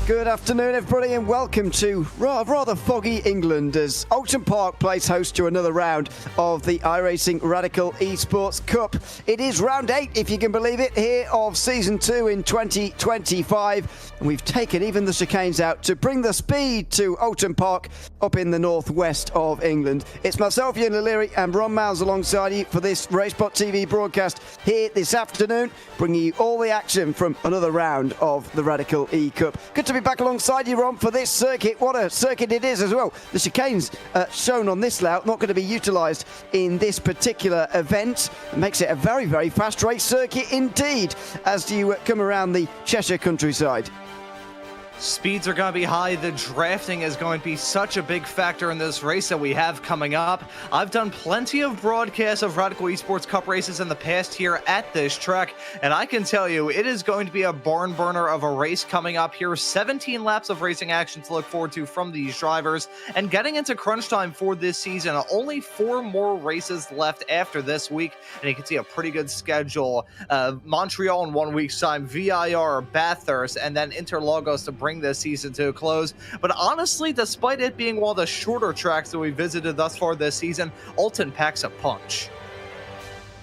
Good afternoon, everybody, and welcome to rather foggy England as Oulton Park plays host to another round of the iRacing Radical Esports Cup. It is round 8, if you can believe it, here of Season 2 in 2025. And we've taken even the chicanes out to bring the speed to Oulton Park up in the northwest of England. It's myself, Ian O'Leary, and Ron Miles alongside you for this RaceSpotTV broadcast here this afternoon, bringing you all the action from another round of the Radical E Cup. Good to be back alongside you, Ron, for this circuit. What a circuit it is as well. The chicanes shown on this layout not going to be utilised in this particular event. It makes it a very, very fast race circuit indeed as you come around the Cheshire countryside. Speeds are going to be high. The drafting is going to be such a big factor in this race that we have coming up. I've done plenty of broadcasts of Radical Esports Cup races in the past here at this track, and I can tell you it is going to be a barn burner of a race coming up here. 17 laps of racing action to look forward to from these drivers, and getting into crunch time for this season. Only 4 more races left after this week, and you can see a pretty good schedule. Montreal in 1 week's time, VIR, Bathurst, and then Interlagos to bring this season to a close. But honestly, despite it being one of the shorter tracks that we visited thus far this season, Oulton packs a punch.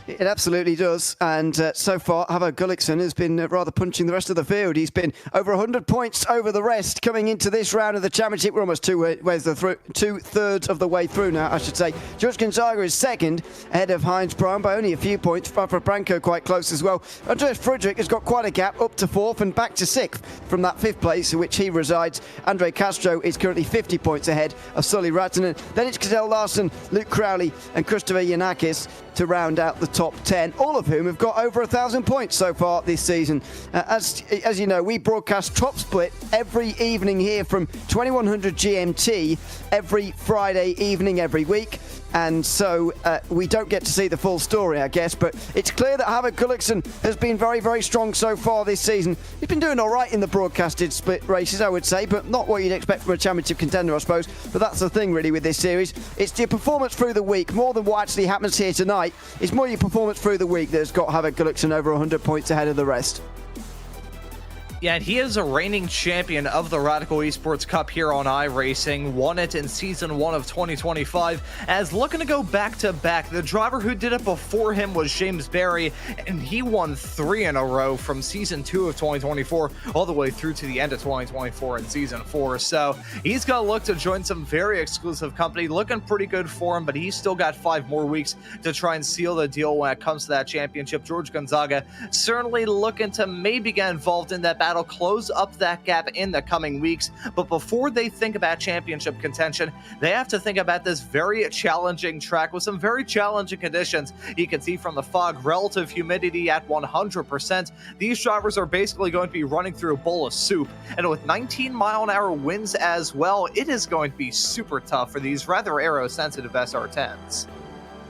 It absolutely does, and so far Havo Gullikson has been rather punching the rest of the field. He's been over 100 points over the rest coming into this round of the championship. We're almost two-thirds of the way through now, I should say. George Gonzaga is second, ahead of Heinz Brown by only a few points. Papa Branco quite close as well. Andreas Friedrich has got quite a gap up to 4th and back to 6th from that 5th place in which he resides. Andre Castro is currently 50 points ahead of Sully Rattanen. Then it's Gazelle Larson, Luke Crowley and Christopher Yanakis to round out the top 10, all of whom have got over 1,000 points so far this season. As you know, we broadcast Top Split every evening here from 2100 GMT every Friday evening every week. And so we don't get to see the full story, I guess, but it's clear that Havo Gullikson has been very, very strong so far this season. He's been doing all right in the broadcasted split races, I would say, but not what you'd expect from a championship contender, I suppose. But that's the thing, really, with this series. It's your performance through the week, more than what actually happens here tonight. It's more your performance through the week that's got Havo Gullikson over 100 points ahead of the rest. Yeah, and he is a reigning champion of the Radical Esports Cup here on iRacing. Won it in Season 1 of 2025. As looking to go back-to-back, the driver who did it before him was James Barry, and he won 3 in a row from Season 2 of 2024 all the way through to the end of 2024 in Season 4. So he's got to look to join some very exclusive company. Looking pretty good for him, but he's still got 5 more weeks to try and seal the deal when it comes to that championship. George Gonzaga certainly looking to maybe get involved in that battle, close up that gap in the coming weeks. But before they think about championship contention, they have to think about this very challenging track with some very challenging conditions. You can see from the fog, relative humidity at 100%. These drivers are basically going to be running through a bowl of soup. And with 19-mile-an-hour winds as well, it is going to be super tough for these rather aero-sensitive SR10s.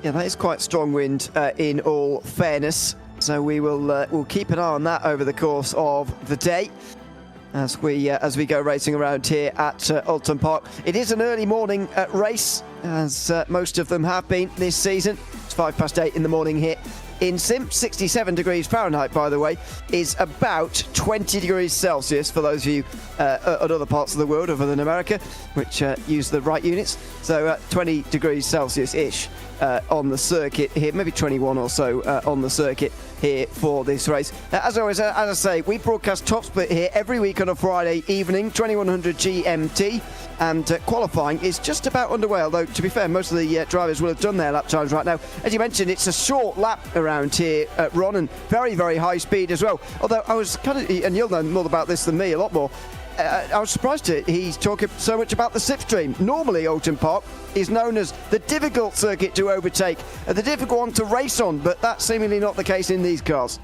Yeah, that is quite strong wind in all fairness. So we will we'll keep an eye on that over the course of the day as we go racing around here at Oulton Park. It is an early morning race, as most of them have been this season. It's 8:05 in the morning here in Sim. 67 degrees Fahrenheit, by the way, is about 20 degrees Celsius for those of you at other parts of the world other than America, which use the right units. So 20 degrees Celsius-ish on the circuit here, maybe 21 or so on the circuit here for this race. As always, as I say, we broadcast Top Split here every week on a Friday evening, 2100 GMT, and qualifying is just about underway, although to be fair, most of the drivers will have done their lap times right now. As you mentioned, it's a short lap around here, Ron, and very, very high speed as well. Although I was kind of, and you'll know more about this than me, a lot more, I was surprised he's talking so much about the slipstream. Normally, Oulton Park is known as the difficult circuit to overtake, the difficult one to race on, but that's seemingly not the case in these cars.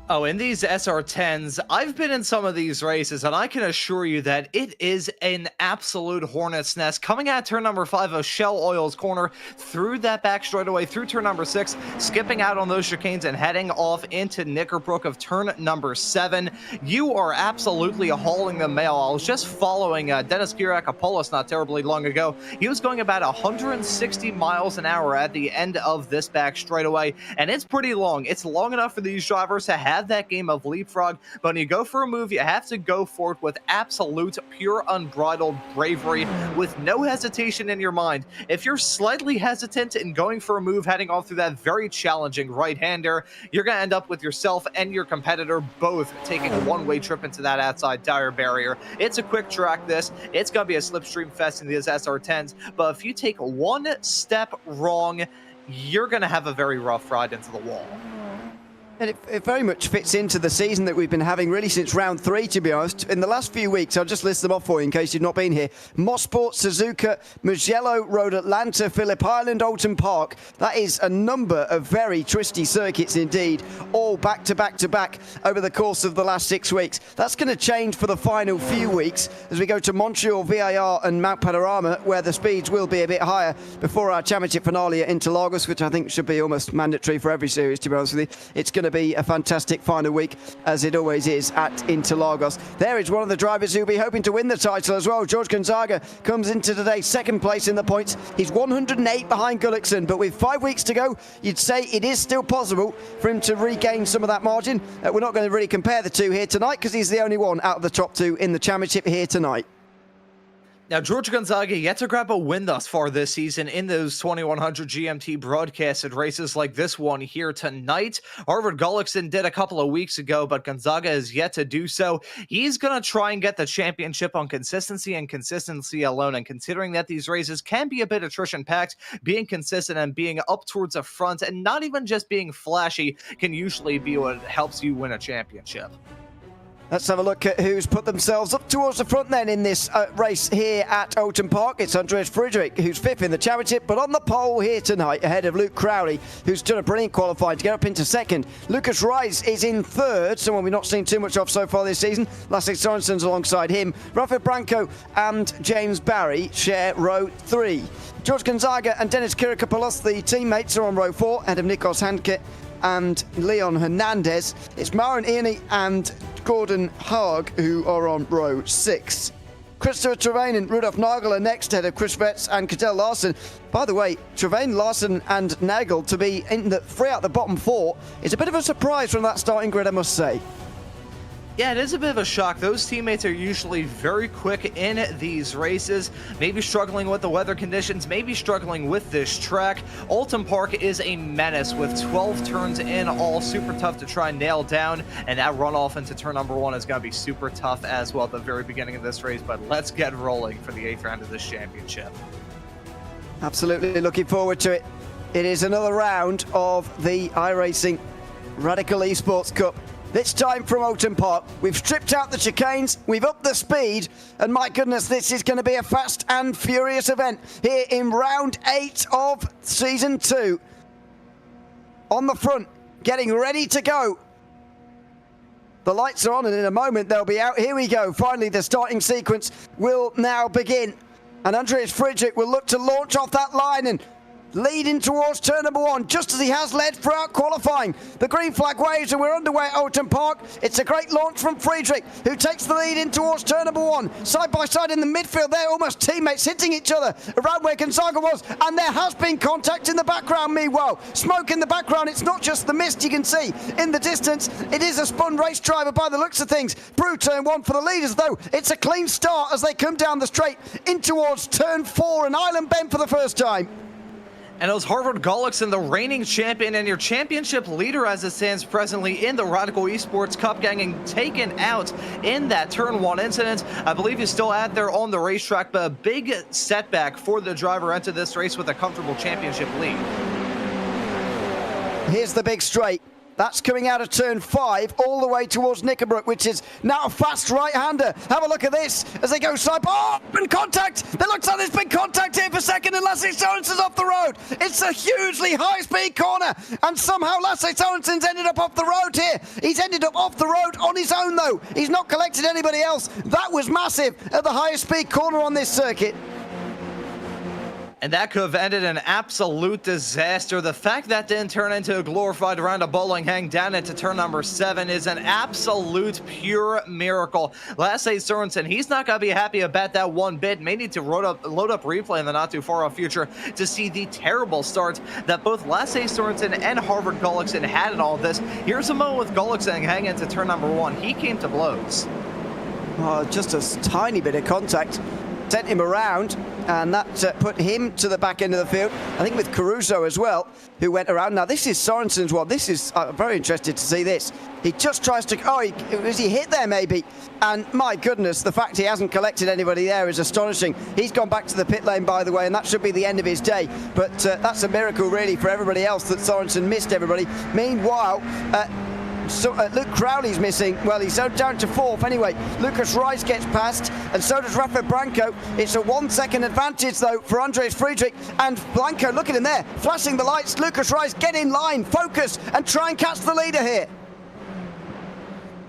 Oh, in these SR10s, I've been in some of these races, and I can assure you that it is an absolute hornet's nest. Coming at turn number 5 of Shell Oil's corner, through that back straightaway, through turn number 6, skipping out on those chicanes and heading off into Knickerbrook of turn number 7. You are absolutely hauling the mail. I was just following Dennis Girakopoulos not terribly long ago. He was going about 160 miles an hour at the end of this back straightaway, and it's pretty long. It's long enough for these drivers to have have that game of leapfrog, but when you go for a move, you have to go for it with absolute, pure, unbridled bravery, with no hesitation in your mind. If you're slightly hesitant in going for a move heading off through that very challenging right-hander, you're going to end up with yourself and your competitor both taking a one-way trip into that outside tire barrier. It's a quick track, this. It's going to be a slipstream fest in these SR10s, but if you take one step wrong, you're going to have a very rough ride into the wall. And it very much fits into the season that we've been having really since round 3, to be honest. In the last few weeks, I'll just list them off for you in case you've not been here. Mosport, Suzuka, Mugello, Road Atlanta, Phillip Island, Oulton Park. That is a number of very twisty circuits indeed, all back to back to back over the course of the last 6 weeks. That's going to change for the final few weeks as we go to Montreal, VIR and Mount Panorama, where the speeds will be a bit higher before our championship finale at Interlagos, which I think should be almost mandatory for every series, to be honest with you. It's going to be a fantastic final week, as it always is at Interlagos. There is one of the drivers who'll be hoping to win the title as well. George Gonzaga comes into today second place in the points. He's 108 behind Gullickson, but with 5 weeks to go, you'd say it is still possible for him to regain some of that margin. We're not going to really compare the two here tonight because he's the only one out of the top 2 in the championship here tonight. Now, George Gonzaga yet to grab a win thus far this season in those 2100 GMT broadcasted races like this one here tonight. Harvard Gullickson did a couple of weeks ago, but Gonzaga is yet to do so. He's going to try and get the championship on consistency and consistency alone. And considering that these races can be a bit attrition-packed, being consistent and being up towards the front and not even just being flashy can usually be what helps you win a championship. Let's have a look at who's put themselves up towards the front then in this race here at Oulton Park. It's Andreas Friedrich, who's 5th in the championship, but on the pole here tonight ahead of Luke Crowley, who's done a brilliant qualifying to get up into 2nd. Lucas Rice is in 3rd, someone we've not seen too much of so far this season. Lasse Sorensen's alongside him. Rafa Branco and James Barry share row 3. George Gonzaga and Dennis Kirikopoulos, the teammates, are on row 4 ahead of Nikos Handke and Leon Hernandez. It's Maren Iani and Gordon Haag who are on row 6. Christopher Travain and Rudolf Nagel are next ahead of Chris Betts and Cadell Larson. By the way, Travain, Larson and Nagel to be in the 3 out the bottom 4 is a bit of a surprise from that starting grid, I must say. Yeah, it is a bit of a shock. Those teammates are usually very quick in these races, maybe struggling with the weather conditions, maybe struggling with this track. Oulton Park is a menace with 12 turns in all, super tough to try and nail down, and that runoff into turn number 1 is going to be super tough as well at the very beginning of this race, but let's get rolling for the 8th round of this championship. Absolutely looking forward to it. It is another round of the iRacing Radical Esports Cup. This time from Oulton Park. We've stripped out the chicanes, we've upped the speed, and my goodness, this is going to be a fast and furious event here in round 8 of season 2. On the front, getting ready to go. The lights are on, and in a moment they'll be out. Here we go. Finally, the starting sequence will now begin. And Andreas Friedrich will look to launch off that line and leading towards turn number 1, just as he has led throughout qualifying. The green flag waves and we're underway at Oulton Park. It's a great launch from Friedrich, who takes the lead in towards turn number 1. Side by side in the midfield, they're almost teammates hitting each other around where Gonzaga was, and there has been contact in the background meanwhile. Smoke in the background, it's not just the mist you can see in the distance. It is a spun race driver by the looks of things. Brew turn 1 for the leaders, though. It's a clean start as they come down the straight in towards turn 4 and Island Bend for the first time. And it was Harvard Gullickson, the reigning champion and your championship leader as it stands presently in the Radical Esports Cup, getting taken out in that turn 1 incident. I believe he's still out there on the racetrack, but a big setback for the driver into this race with a comfortable championship lead. Here's the big straight. That's coming out of turn 5 all the way towards Knickerbrook, which is now a fast right-hander. Have a look at this as they go side. Oh, and contact! There looks like there's been contact here for second, and Lasse Sorensen's off the road. It's a hugely high-speed corner, and somehow Lasse Sorensen's ended up off the road here. He's ended up off the road on his own, though. He's not collected anybody else. That was massive at the highest speed corner on this circuit. And that could have ended an absolute disaster. The fact that didn't turn into a glorified round of bowling hang down into turn number 7 is an absolute pure miracle. Lasse Sorensen, he's not going to be happy about that one bit. May need to load up replay in the not too far off future to see the terrible start that both Lasse Sorensen and Harvard Gullikson had in all of this. Here's a moment with Gullikson hanging into turn number 1. He came to blows. Oh, just a tiny bit of contact sent him around, and that put him to the back end of the field. I think with Caruso as well, who went around. Now, this is Sorensen's one. This is, I'm very interested to see this. He just tries to, was he hit there maybe? And my goodness, the fact he hasn't collected anybody there is astonishing. He's gone back to the pit lane, by the way, and that should be the end of his day. But that's a miracle, really, for everybody else that Sorensen missed everybody. Meanwhile, Luke Crowley's missing. Well, he's down to 4th anyway. Lucas Rice gets past, and so does Rafa Blanco. It's a 1 second advantage, though, for Andres Friedrich. And Blanco, look at him there, flashing the lights. Lucas Rice, get in line, focus, and try and catch the leader here.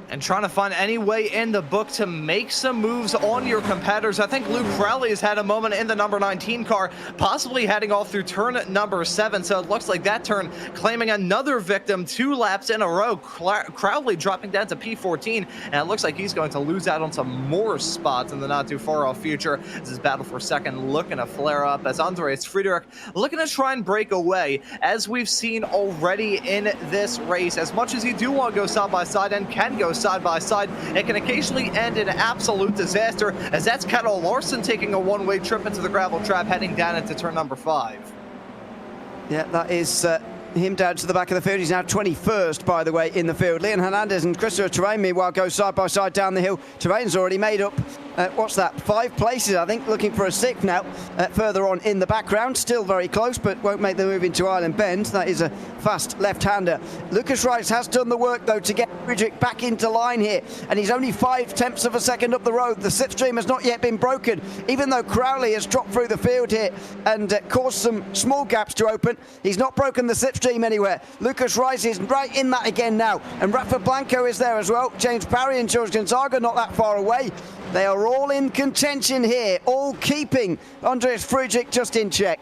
And trying to find any way in the book to make some moves on your competitors. I think Luke Crowley has had a moment in the number 19 car, possibly heading off through turn number 7. So it looks like that turn claiming another victim 2 laps in a row. Crowley dropping down to P14, and it looks like he's going to lose out on some more spots in the not too far off future. This is battle for second looking to flare up as Andres Friedrich looking to try and break away, as we've seen already in this race. As much as you do want to go side by side and can go side by side, it can occasionally end in an absolute disaster, as that's Kettle Larson taking a one-way trip into the gravel trap, heading down into turn number 5. Yeah, that is him down to the back of the field. He's now 21st, by the way, in the field. Leon Hernandez and Christopher Terrain, meanwhile, go side by side down the hill. Terrain's already made up, 5 places, I think, looking for a 6th now, further on in the background. Still very close, but won't make the move into Island Bend. That is a fast left-hander. Lucas Rice has done the work, though, to get Friedrich back into line here, and he's only 5/10 of a second up the road. The slipstream has not yet been broken, even though Crowley has dropped through the field here and caused some small gaps to open. He's not broken the slipstream anywhere. Lucas Rice is right in that again now, and Rafa Blanco is there as well. James Parry and George Gonzaga not that far away. They are all in contention here, all keeping Andres Friedrich just in check.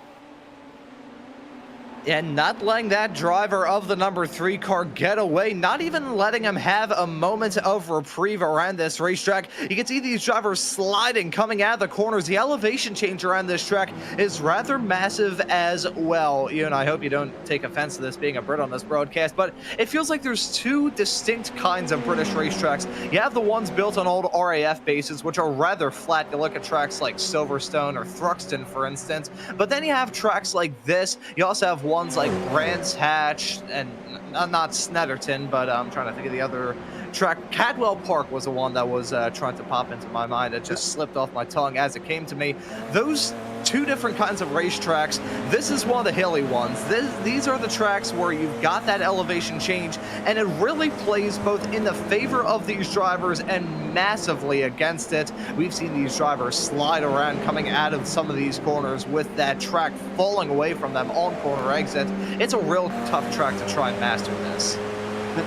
And not letting that driver of the number 3 car get away, not even letting him have a moment of reprieve around this racetrack. You can see these drivers sliding, coming out of the corners. The elevation change around this track is rather massive as well. And I hope you don't take offense to this being a Brit on this broadcast, but it feels like there's 2 distinct kinds of British racetracks. You have the ones built on old RAF bases, which are rather flat. You look at tracks like Silverstone or Thruxton, for instance, but then you have tracks like this. You also have ones like Brands Hatch and not Snetterton, but I'm trying to think of the other track. Cadwell Park was the one that was trying to pop into my mind. It just slipped off my tongue as it came to me. Those 2 different kinds of racetracks. This is one of the hilly ones. These are the tracks where you've got that elevation change, and it really plays both in the favor of these drivers and massively against it. We've seen these drivers slide around coming out of some of these corners with that track falling away from them on corner exit. It's a real tough track to try and master this.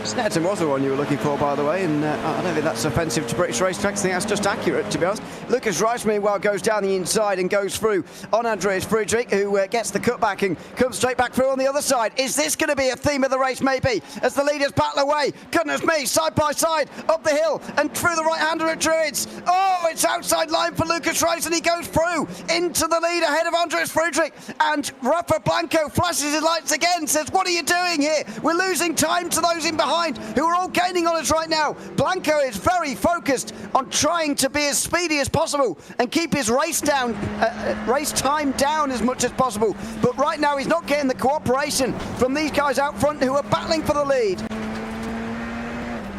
Snetterton was the one you were looking for, by the way, and I don't think that's offensive to British racetracks. I think that's just accurate, to be honest. Lucas Rice, meanwhile, goes down the inside and goes through on Andreas Friedrich, who gets the cutback and comes straight back through on the other side. Is this going to be a theme of the race, maybe, as the leaders battle away? Goodness me, side by side, up the hill and through the right-hander at Druids. Oh, it's outside line for Lucas Rice, and he goes through into the lead ahead of Andreas Friedrich. And Rafa Blanco flashes his lights again, says, what are you doing here? We're losing time to those in behind, who are all gaining on us right now. Blanco is very focused on trying to be as speedy as possible and keep his race time down as much as possible. But right now he's not getting the cooperation from these guys out front who are battling for the lead.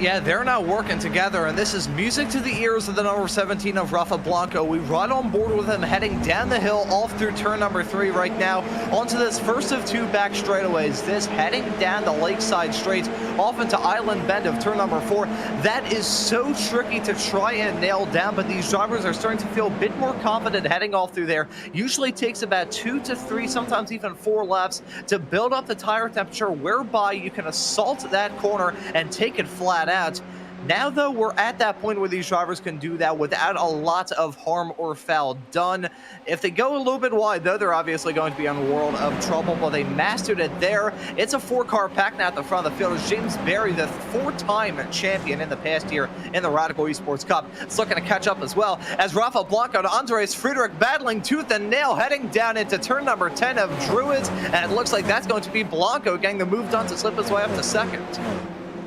Yeah, they're now working together, and this is music to the ears of the number 17 of Rafa Blanco. We ride on board with him heading down the hill off through turn number 3 right now onto this first of 2 back straightaways. This heading down the Lakeside Straight off into Island Bend of turn number 4. That is so tricky to try and nail down, but these drivers are starting to feel a bit more confident heading off through there. Usually takes about 2 to 3, sometimes even 4 laps to build up the tire temperature, whereby you can assault that corner and take it flat out. Now, though, we're at that point where these drivers can do that without a lot of harm or foul done. If they go a little bit wide, though, they're obviously going to be in a world of trouble, but they mastered it there. It's a 4-car pack now at the front of the field. As James Berry, the 4-time champion in the past year in the Radical Esports Cup, is looking to catch up as well, as Rafa Blanco and Andres Friedrich battling tooth and nail, heading down into turn number 10 of Druids, and it looks like that's going to be Blanco getting the move done to slip his way up to second.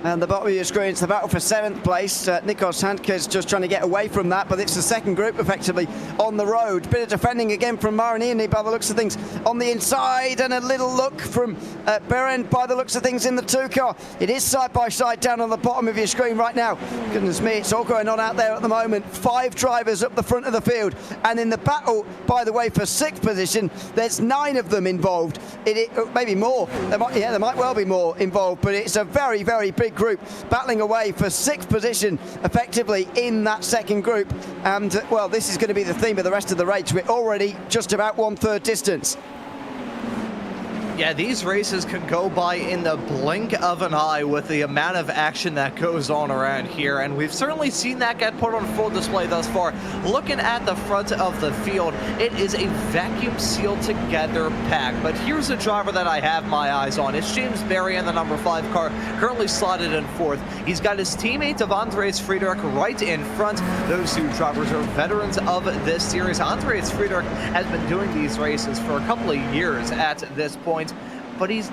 And the bottom of your screen, it's the battle for 7th place. Nikos Handke's just trying to get away from that, but it's the second group effectively on the road. Bit of defending again from Marinini by the looks of things on the inside, and a little look from Beren by the looks of things in the 2-car. It is side by side down on the bottom of your screen right now. Goodness me, it's all going on out there at the moment. 5 drivers up the front of the field, and in the battle, by the way, for 6th position, there's 9 of them involved. Maybe more. There might well be more involved, but it's a very, very big group battling away for 6th position effectively in that second group. And well, this is going to be the theme of the rest of the race. We're already just about 1/3 distance. Yeah, these races can go by in the blink of an eye with the amount of action that goes on around here, and we've certainly seen that get put on full display thus far. Looking at the front of the field, it is a vacuum sealed together pack, but here's a driver that I have my eyes on. It's James Berry in the number 5 car, currently slotted in 4th. He's got his teammate of Andres Friedrich right in front. Those 2 drivers are veterans of this series. Andres Friedrich has been doing these races for a couple of years at this point, but he's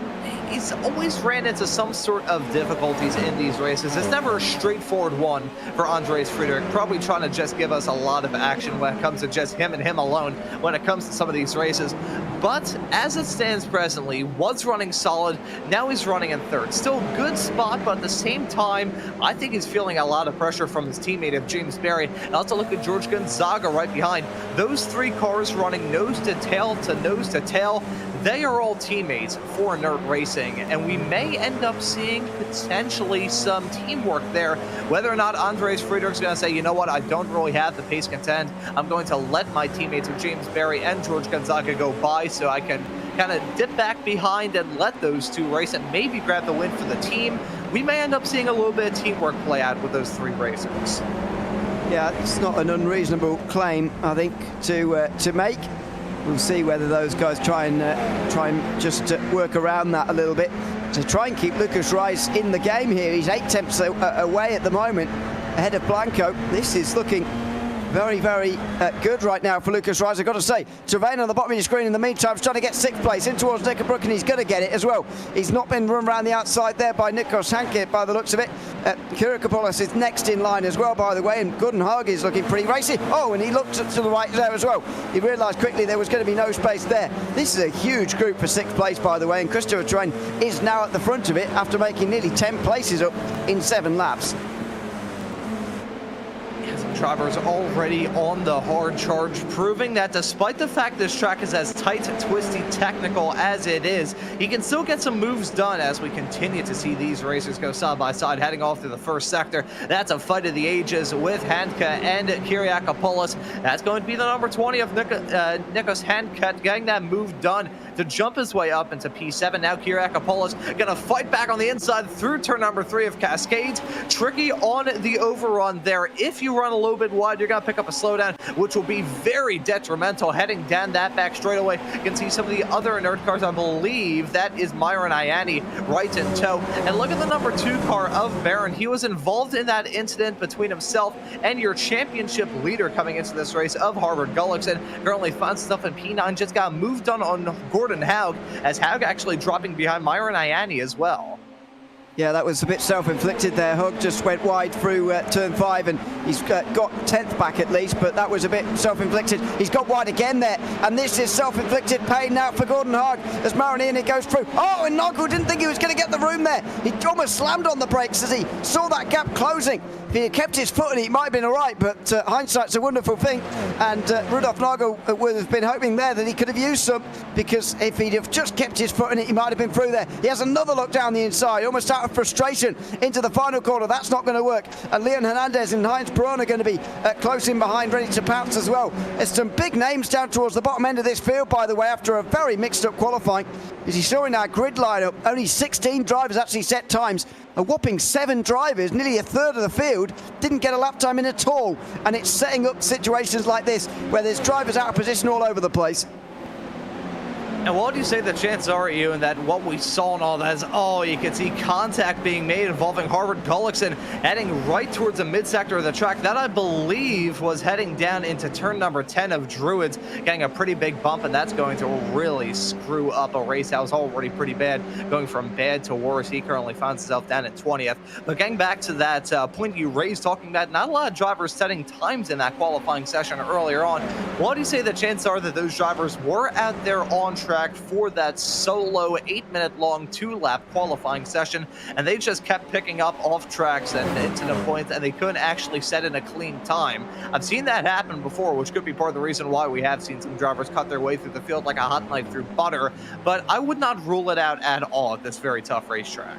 always ran into some sort of difficulties in these races. It's never a straightforward one for Andres Friedrich, probably trying to just give us a lot of action when it comes to just him and him alone when it comes to some of these races. But as it stands presently, was running solid, now he's running in 3rd. Still a good spot, but at the same time, I think he's feeling a lot of pressure from his teammate of James Berry. And also look at George Gonzaga right behind. Those 3 cars running nose to tail to nose to tail. They are all teammates for Inert Racing, and we may end up seeing potentially some teamwork there. Whether or not Andres Friedrich's going to say, you know what, I don't really have the pace contend. I'm going to let my teammates of James Berry and George Gonzaga go by so I can kind of dip back behind and let those 2 race and maybe grab the win for the team. We may end up seeing a little bit of teamwork play out with those 3 racers. Yeah, it's not an unreasonable claim, I think, to make. We'll see whether those guys try and just work around that a little bit to try and keep Lucas Rice in the game here. He's 8 tenths away at the moment, ahead of Blanco. This is looking very, very good right now for Lucas Rice. I've got to say, Travain on the bottom of your screen in the meantime is trying to get 6th place in towards Nickerbrook, and he's going to get it as well. He's not been run around the outside there by Nikos Handke by the looks of it. Kirikopoulos is next in line as well, by the way, and Gordon Haag is looking pretty racy. Oh, and he looked to the right there as well. He realised quickly there was going to be no space there. This is a huge group for 6th place, by the way, and Christopher Train is now at the front of it after making nearly 10 places up in 7 laps. Drivers already on the hard charge, proving that despite the fact this track is as tight, twisty, technical as it is, he can still get some moves done as we continue to see these racers go side by side, heading off through the first sector. That's a fight of the ages with Handke and Kyriakopoulos. That's going to be the number 20 of Nikos Handke getting that move done to jump his way up into P7. Now Kyriakopoulos gonna fight back on the inside through turn number 3 of Cascades. Tricky on the overrun there. If you run a little bit wide, you're gonna pick up a slowdown, which will be very detrimental heading down that back straightaway. You can see some of the other Inert cars. I believe that is Myron Ianni right in tow. And look at the number 2 car of Baron. He was involved in that incident between himself and your championship leader coming into this race of Harvard Gullickson. Currently found stuff in P9, just got moved on Gordon Haug, as Haug actually dropping behind Myron Ianni as well. Yeah, that was a bit self-inflicted there. Hug just went wide through turn 5, and he's got 10th back at least, but that was a bit self-inflicted. He's got wide again there, and this is self-inflicted pain now for Gordon Haag as Marinini goes through. Oh, and Noglu didn't think he was going to get the room there. He almost slammed on the brakes as he saw that gap closing. If he had kept his foot in it, he might have been all right, but hindsight's a wonderful thing, and Rudolf Nagel would have been hoping there that he could have used some, because if he'd have just kept his foot in it, he might have been through there. He has another look down the inside, almost out of frustration into the final corner. That's not going to work, and Leon Hernandez and Heinz Perron are going to be close in behind, ready to pounce as well. There's some big names down towards the bottom end of this field, by the way, after a very mixed up qualifying. As you saw in our grid lineup, only 16 drivers actually set times. a whopping 7 drivers, nearly a third of the field, didn't get a lap time in at all. And it's setting up situations like this where there's drivers out of position all over the place. And what do you say the chances are, Ewan, that what we saw in all that is, oh, you can see contact being made involving Harvard Gullickson heading right towards the mid-sector of the track. That, I believe, was heading down into turn number 10 of Druids, getting a pretty big bump, and that's going to really screw up a race that was already pretty bad, going from bad to worse. He currently finds himself down at 20th. But getting back to that point you raised, talking about not a lot of drivers setting times in that qualifying session earlier on. What do you say the chances are that those drivers were out there on track for that solo 8-minute long 2-lap qualifying session, and they just kept picking up off tracks and incident points, and they couldn't actually set in a clean time? I've seen that happen before, which could be part of the reason why we have seen some drivers cut their way through the field like a hot knife through butter, but I would not rule it out at all at this very tough racetrack.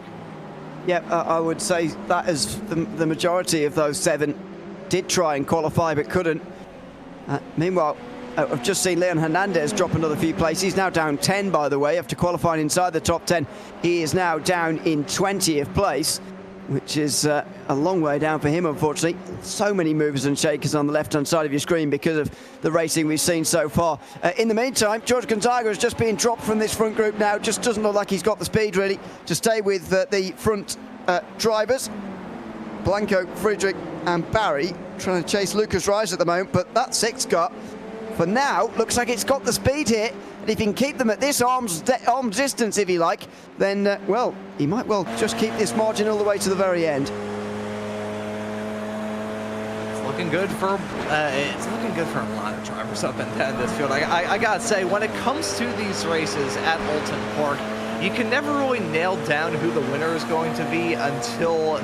Yeah, I would say that is the majority of those 7 did try and qualify but couldn't. Meanwhile, I've just seen Leon Hernandez drop another few places. He's now down 10, by the way, after qualifying inside the top 10. He is now down in 20th place, which is a long way down for him, unfortunately. So many movers and shakers on the left-hand side of your screen because of the racing we've seen so far. In the meantime, George Gonzaga has just been dropped from this front group now. Just doesn't look like he's got the speed, really, to stay with the front drivers. Blanco, Friedrich and Barry trying to chase Lucas Rise at the moment, but that 6 car, for now, looks like it's got the speed here, and if he can keep them at this arm's distance, if you like, then, well, he might well just keep this margin all the way to the very end. It's looking good for a lot of drivers up and down this field. I gotta say, when it comes to these races at Alton Park, you can never really nail down who the winner is going to be until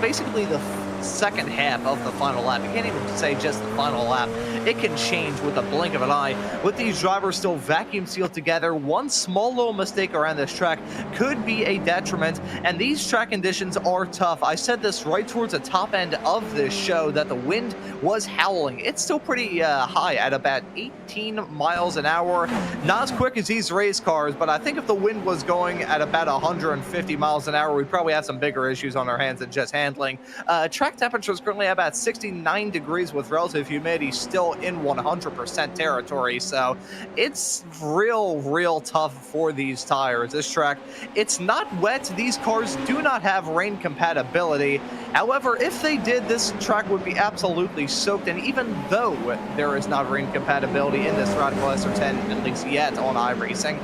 basically the second half of the final lap. You can't even say just the final lap. It can change with a blink of an eye. With these drivers still vacuum sealed together, one small little mistake around this track could be a detriment, and these track conditions are tough. I said this right towards the top end of this show that the wind was howling. It's still pretty high at about 18 miles an hour. Not as quick as these race cars, but I think if the wind was going at about 150 miles an hour, we'd probably have some bigger issues on our hands than just handling. Track temperature is currently about 69 degrees with relative humidity still in 100% territory, so it's real tough for these tires. This track, it's not wet. These cars do not have rain compatibility. However, if they did, this track would be absolutely soaked, and even though there is not rain compatibility in this Radical SR10, at least yet on iRacing,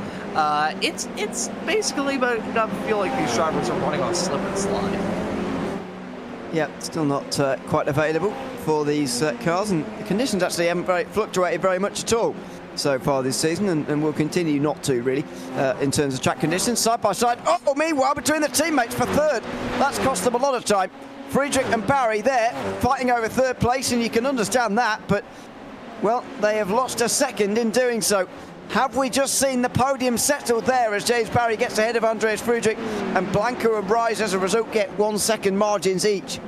it's basically, but I feel like these drivers are running on slip and slide. Yeah, still not quite available for these cars, and the conditions actually haven't fluctuated very much at all so far this season, and will continue not to, really, in terms of track conditions. Side by side, oh, meanwhile, between the teammates for third, that's cost them a lot of time. Friedrich and Barry there fighting over third place, and you can understand that, but, well, they have lost a second in doing so. Have we just seen the podium settled there as James Barry gets ahead of Andreas Friedrich, and Blanco and Rise as a result get 1 second margins each?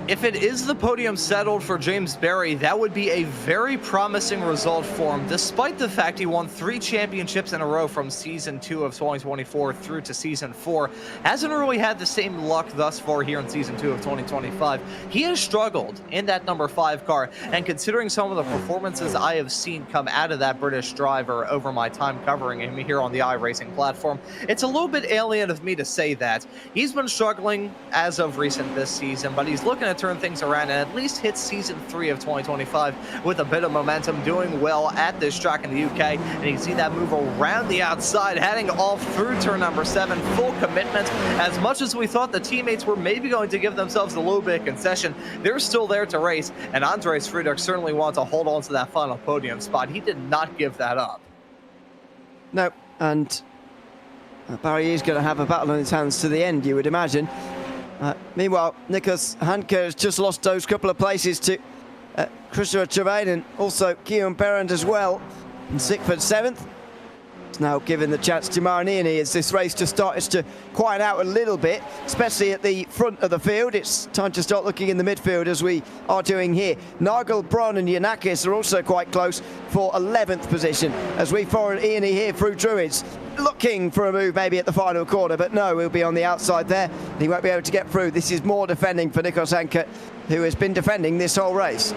If it is the podium settled for James Barry, that would be a very promising result for him, despite the fact he won 3 championships in a row from Season 2 of 2024 through to Season 4. Hasn't really had the same luck thus far here in Season 2 of 2025. He has struggled in that number 5 car, and considering some of the performances I have seen come out of that British driver over my time covering him here on the iRacing platform, it's a little bit alien of me to say that. He's been struggling as of recent this season, but he's looking at turn things around and at least hit Season 3 of 2025 with a bit of momentum, doing well at this track in the UK, and you can see that move around the outside, heading off through turn number 7, full commitment. As much as we thought the teammates were maybe going to give themselves a little bit of concession, they're still there to race, and Andreas Friedrich certainly wanted to hold on to that final podium spot. He did not give that up. No, and Barry is going to have a battle on his hands to the end, you would imagine. Meanwhile, Nikos Hanke has just lost those couple of places to Christopher Travain, and also Guillaume Perrand as well. And Siegfried 7th. It's now given the chance to Maranini as this race just started to quiet out a little bit, especially at the front of the field. It's time to start looking in the midfield as we are doing here. Nagel, Braun and Yanakis are also quite close for 11th position as we follow Ian here through Druids. looking for a move maybe at the final corner, but no, he'll be on the outside there. He won't be able to get through. This is more defending for Nikos Anka, who has been defending this whole race.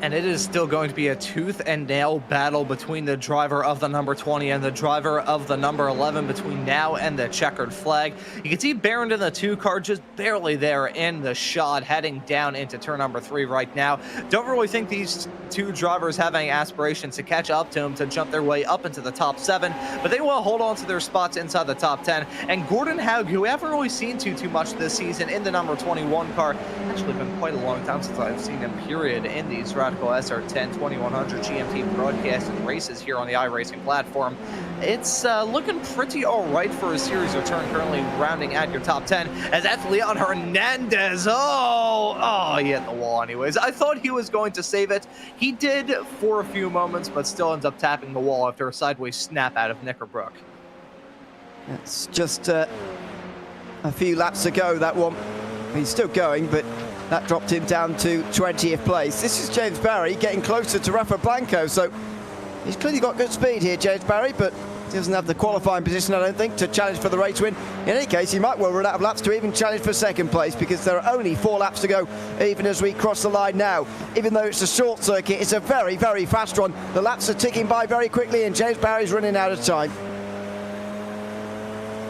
And it is still going to be a tooth and nail battle between the driver of the number 20 and the driver of the number 11 between now and the checkered flag. You can see Barron in the 2 car just barely there in the shot, heading down into turn number 3 right now. Don't really think these 2 drivers have any aspirations to catch up to him to jump their way up into the top 7, but they will hold on to their spots inside the top 10. And Gordon Haug, who we haven't really seen too much this season in the number 21 car, actually been quite a long time since I've seen him, period, in these Radical SR10 2100 GMT broadcast and races here on the iRacing platform. It's looking pretty all right for a series return, currently rounding at your top 10, as that's Leon Hernandez. Oh, he hit the wall anyways. I thought he was going to save it. He did for a few moments, but still ends up tapping the wall after a sideways snap out of Knickerbrook. It's just a few laps ago, that one. He's still going, but that dropped him down to 20th place. This is James Barry getting closer to Rafa Blanco, so he's clearly got good speed here, James Barry, but he doesn't have the qualifying position, I don't think, to challenge for the race win. In any case, he might well run out of laps to even challenge for second place, because there are only 4 laps to go, even as we cross the line now. Even though it's a short circuit, it's a very, very fast one. The laps are ticking by very quickly, and James Barry's running out of time.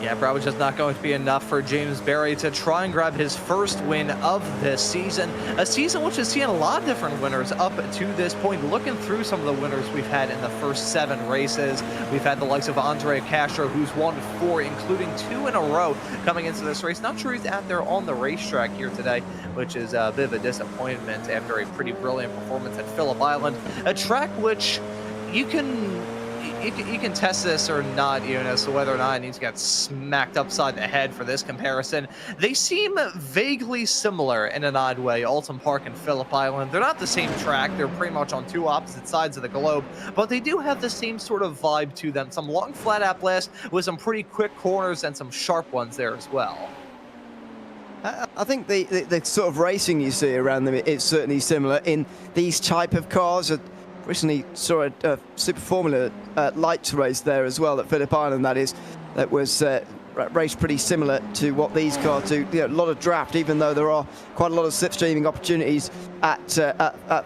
Yeah, probably just not going to be enough for James Barry to try and grab his first win of this season. A season which has seen a lot of different winners up to this point. Looking through some of the winners we've had in the first 7 races, we've had the likes of Andre Castro, who's won 4, including 2 in a row coming into this race. Not sure he's out there on the racetrack here today, which is a bit of a disappointment after a pretty brilliant performance at Phillip Island. A track which you can test this or not, even as to whether or not it needs to get smacked upside the head for this comparison. They seem vaguely similar in an odd way, Alton Park and Phillip Island. They're not the same track. They're pretty much on 2 opposite sides of the globe, but they do have the same sort of vibe to them. Some long flat out blasts with some pretty quick corners and some sharp ones there as well. I think the sort of racing you see around them is certainly similar in these type of cars. Recently saw a Super Formula Lights race there as well at Phillip Island, that was raced pretty similar to what these cars do. You know, a lot of draft, even though there are quite a lot of slipstreaming opportunities at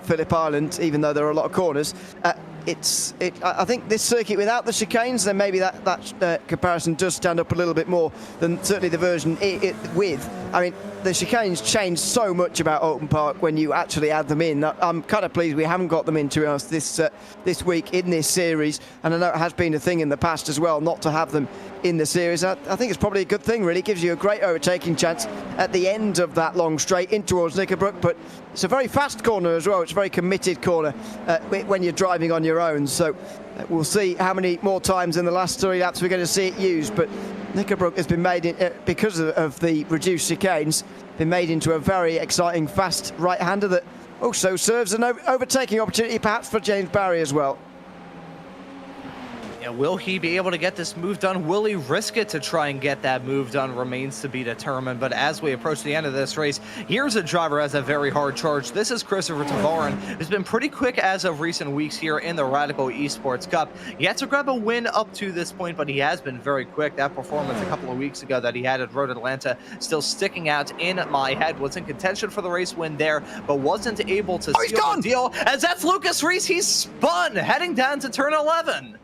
Phillip Island, even though there are a lot of corners. I think this circuit without the chicanes, then maybe that comparison does stand up a little bit more than certainly the version with. I mean, the chicanes change so much about Alton Park when you actually add them in. I'm kind of pleased we haven't got them into us this week in this series, and I know it has been a thing in the past as well not to have them in the series. I think it's probably a good thing, really. It gives you a great overtaking chance at the end of that long straight in towards Knickerbrook, but it's a very fast corner as well. It's a very committed corner when you're driving on your own, so we'll see how many more times in the last 3 laps we're going to see it used. But Knickerbrook has been made, because of the reduced chicanes, been made into a very exciting fast right-hander that also serves an overtaking opportunity perhaps for James Barry as well. Yeah, will he be able to get this move done? Will he risk it to try and get that move done? Remains to be determined. But as we approach the end of this race, here's a driver who has a very hard charge. This is Christopher Tavarin, who's been pretty quick as of recent weeks here in the Radical Esports Cup. He had to grab a win up to this point, but he has been very quick. That performance a couple of weeks ago that he had at Road Atlanta still sticking out in my head. Was in contention for the race win there, but wasn't able to seal the deal. As that's Lucas Reese, he's spun, heading down to turn 11.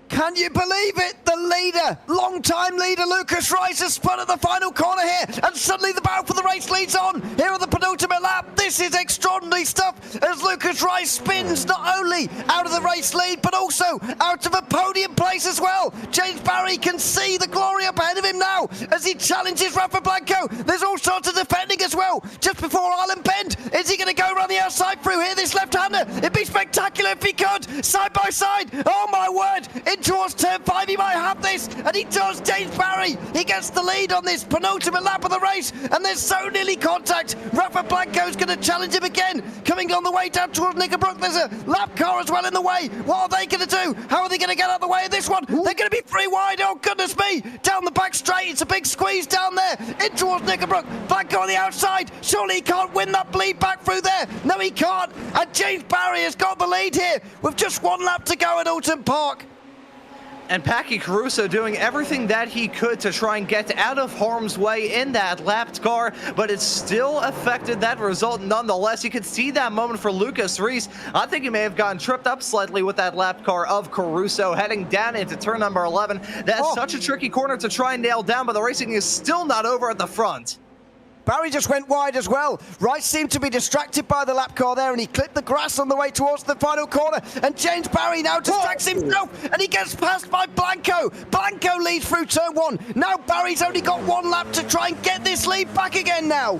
Can you believe it? The leader, long-time leader, Lucas Rice has spun at the final corner here, and suddenly the battle for the race leads on. Here on the penultimate lap, this is extraordinary stuff as Lucas Rice spins not only out of the race lead, but also out of a podium place as well. James Barry can see the glory up ahead of him now as he challenges Rafa Blanco. There's all sorts of defending as well. Just before Island Bend, is he going to go around the outside through here, this left-hander? It'd be spectacular if he could, side by side. Oh my word, in towards turn 5, he might have this, and he does. James Barry, he gets the lead on this penultimate lap of the race, and there's so nearly contact. Rafa Blanco's going to challenge him again, coming on the way down towards Knickerbrook. There's a lap car as well in the way. What are they going to do? How are they going to get out of the way of this one? They're going to be 3 wide. Oh goodness me, down the back straight, it's a big squeeze down there in towards Knickerbrook. Blanco on the outside, surely he can't win that bleed back through there. No, he can't, and James Barry has got the lead here. here with just 1 lap to go at Alton Park. And Packy Caruso doing everything that he could to try and get out of harm's way in that lapped car, but it still affected that result nonetheless. You could see that moment for Lucas Reese. I think he may have gotten tripped up slightly with that lapped car of Caruso heading down into turn number 11. That's such a tricky corner to try and nail down, but the racing is still not over at the front. Barry just went wide as well. Rice seemed to be distracted by the lap car there, and he clipped the grass on the way towards the final corner. And James Barry now distracts himself, and he gets passed by Blanco. Blanco leads through turn 1. Now Barry's only got 1 lap to try and get this lead back again now.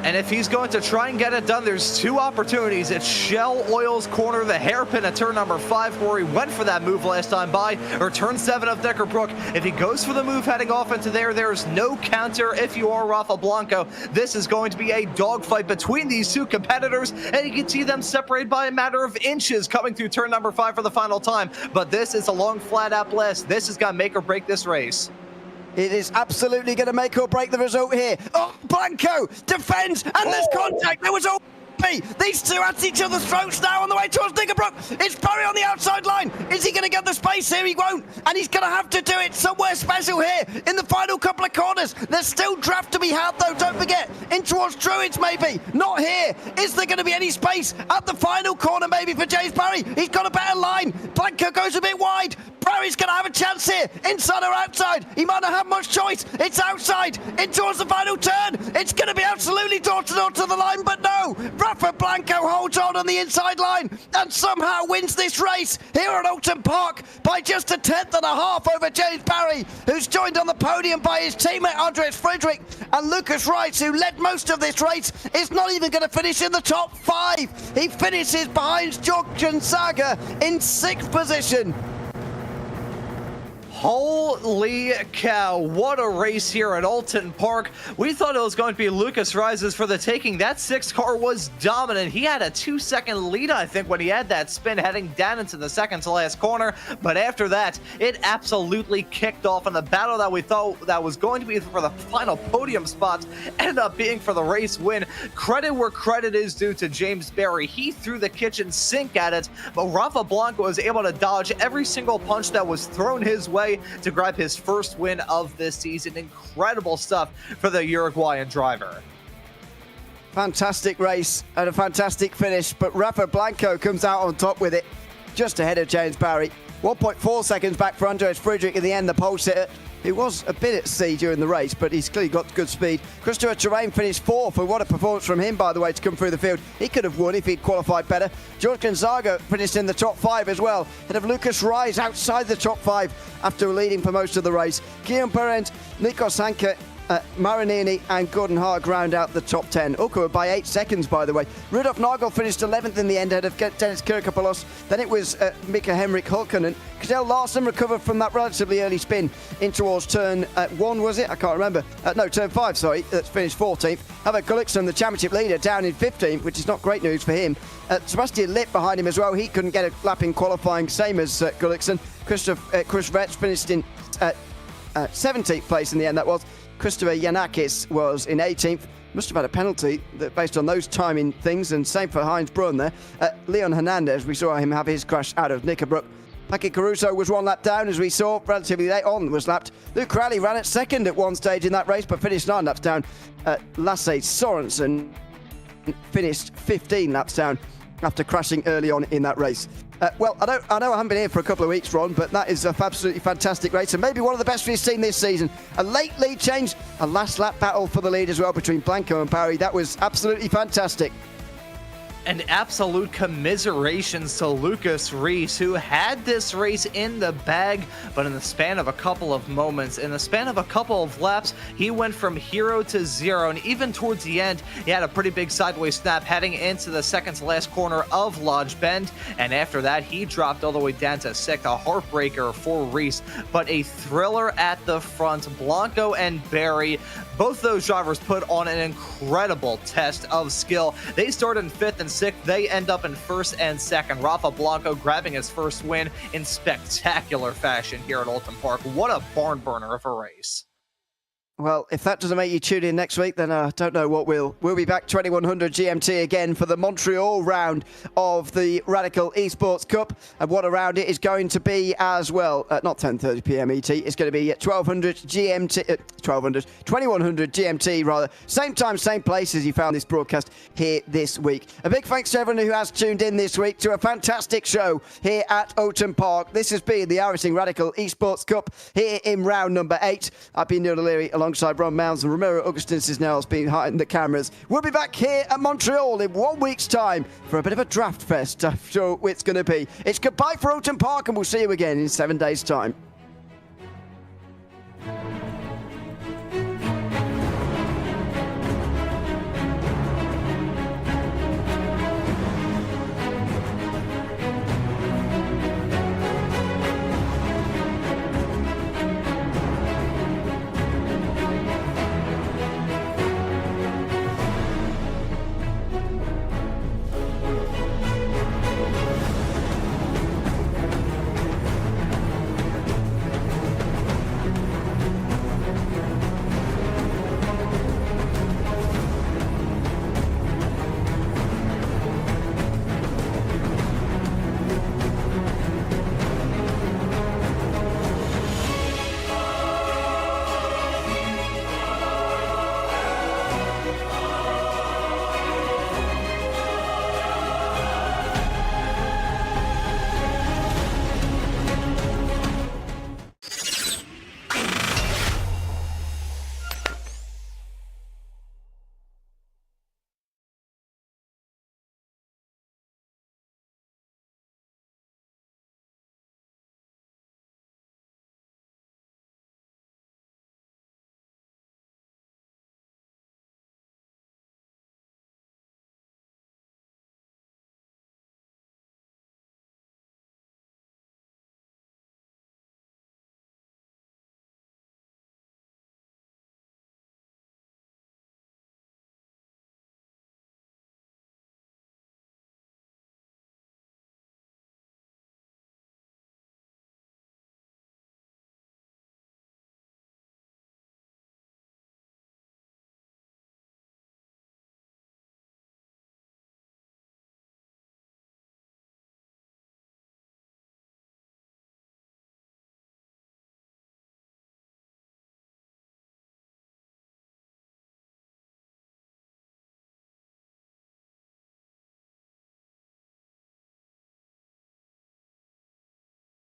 And if he's going to try and get it done, there's 2 opportunities. It's Shell Oil's corner, the hairpin at turn number 5, where he went for that move last time by, or turn 7 of Knickerbrook. If he goes for the move heading off into there's no counter if you are Rafa Blanco. This is going to be a dogfight between these 2 competitors, and you can see them separated by a matter of inches coming through turn number 5 for the final time. But this is a long flat-out blast. This is going to make or break this race. It is absolutely going to make or break the result here. Oh, Blanco defends, and there's contact. There was all... These 2 at each other's throats now on the way towards Knickerbrook. It's Barry on the outside line. Is he going to get the space here? He won't. And he's going to have to do it somewhere special here in the final couple of corners. There's still draft to be had, though. Don't forget. In towards Druids, maybe. Not here. Is there going to be any space at the final corner, maybe, for James Barry? He's got a better line. Blanco goes a bit wide. Barry's going to have a chance here, inside or outside. He might not have much choice. It's outside, in towards the final turn. It's going to be absolutely door-to-door to the line, but no. Rafa Blanco holds on the inside line and somehow wins this race here at Alton Park by just 1/10.5 over James Barry, who's joined on the podium by his teammate Andres Friedrich. And Lucas Rice, who led most of this race, is not even going to finish in the top 5. He finishes behind George Gonzaga in 6th position. Holy cow, what a race here at Alton Park. We thought it was going to be Lucas Rice's for the taking. That 6th car was dominant. He had a 2-second lead, I think, when he had that spin heading down into the second to last corner. But after that, it absolutely kicked off, and the battle that we thought that was going to be for the final podium spots ended up being for the race win. Credit where credit is due to James Barry. He threw the kitchen sink at it, but Rafa Blanco was able to dodge every single punch that was thrown his way to grab his first win of this season. Incredible stuff for the Uruguayan driver. Fantastic race and a fantastic finish, but Rafa Blanco comes out on top with it, just ahead of James Barry. 1.4 seconds back for Andres Friedrich in the end, the pole sitter. He was a bit at sea during the race, but he's clearly got good speed. Christopher Terrain finished 4th, and what a performance from him, by the way, to come through the field. He could have won if he'd qualified better. George Gonzaga finished in the top 5 as well, ahead of Lucas Rice outside the top 5 after leading for most of the race. Guillaume Parent, Nikos Hanke, Marinini and Gordon Haag round out the top 10. Uko by 8 seconds, by the way. Rudolf Nagel finished 11th in the end ahead of Dennis Kirkopoulos. Then it was Mika Henrik Hulkonen. Cadell Larson recovered from that relatively early spin in towards turn 1, was it? I can't remember. No, turn 5, sorry. That's finished 14th. Havert Gullikson, the championship leader, down in 15th, which is not great news for him. Sebastian Lipp behind him as well. He couldn't get a lap in qualifying, same as Gullikson. Chris Vetch finished in 17th place in the end, that was. Christopher Yanakis was in 18th. Must have had a penalty based on those timing things, and same for Heinz Brunn there. Leon Hernandez, we saw him have his crash out of Knickerbrook. Packy Caruso was 1 lap down, as we saw, relatively late on was lapped. Luke Crowley ran at 2nd at one stage in that race, but finished 9 laps down. Lasse Sorensen finished 15 laps down after crashing early on in that race. Well, I know I haven't been here for a couple of weeks, Ron, but that is a absolutely fantastic race, and maybe one of the best we've seen this season. A late lead change, a last lap battle for the lead as well between Blanco and Barry. That was absolutely fantastic. And absolute commiserations to Lucas Reese, who had this race in the bag, but in the span of a couple of moments, in the span of a couple of laps, he went from hero to zero, and even towards the end, he had a pretty big sideways snap heading into the second to last corner of Lodge Bend, and after that, he dropped all the way down to 6th, a heartbreaker for Reese, but a thriller at the front. Blanco and Barry, both those drivers put on an incredible test of skill. They started in 5th and 6th. They end up in 1st and 2nd. Rafa Blanco grabbing his first win in spectacular fashion here at Alton Park. What a barn burner of a race. Well, if that doesn't make you tune in next week, then I don't know what will. We'll be back 2100 GMT again for the Montreal round of the Radical Esports Cup. And what a round it is going to be as well. Not 10:30 p.m. ET. It's going to be at 1200 GMT, 2100 GMT rather. Same time, same place as you found this broadcast here this week. A big thanks to everyone who has tuned in this week to a fantastic show here at Oulton Park. This has been the iRacing Radical Esports Cup here in round number 8. I've been Neil O'Leary alongside Ron Mounds and Romero Augustin Cisneros behind the cameras. We'll be back here at Montreal in 1 week's time for a bit of a draft fest. I'm sure it's going to be. It's goodbye for Oulton Park, and we'll see you again in 7 days' time.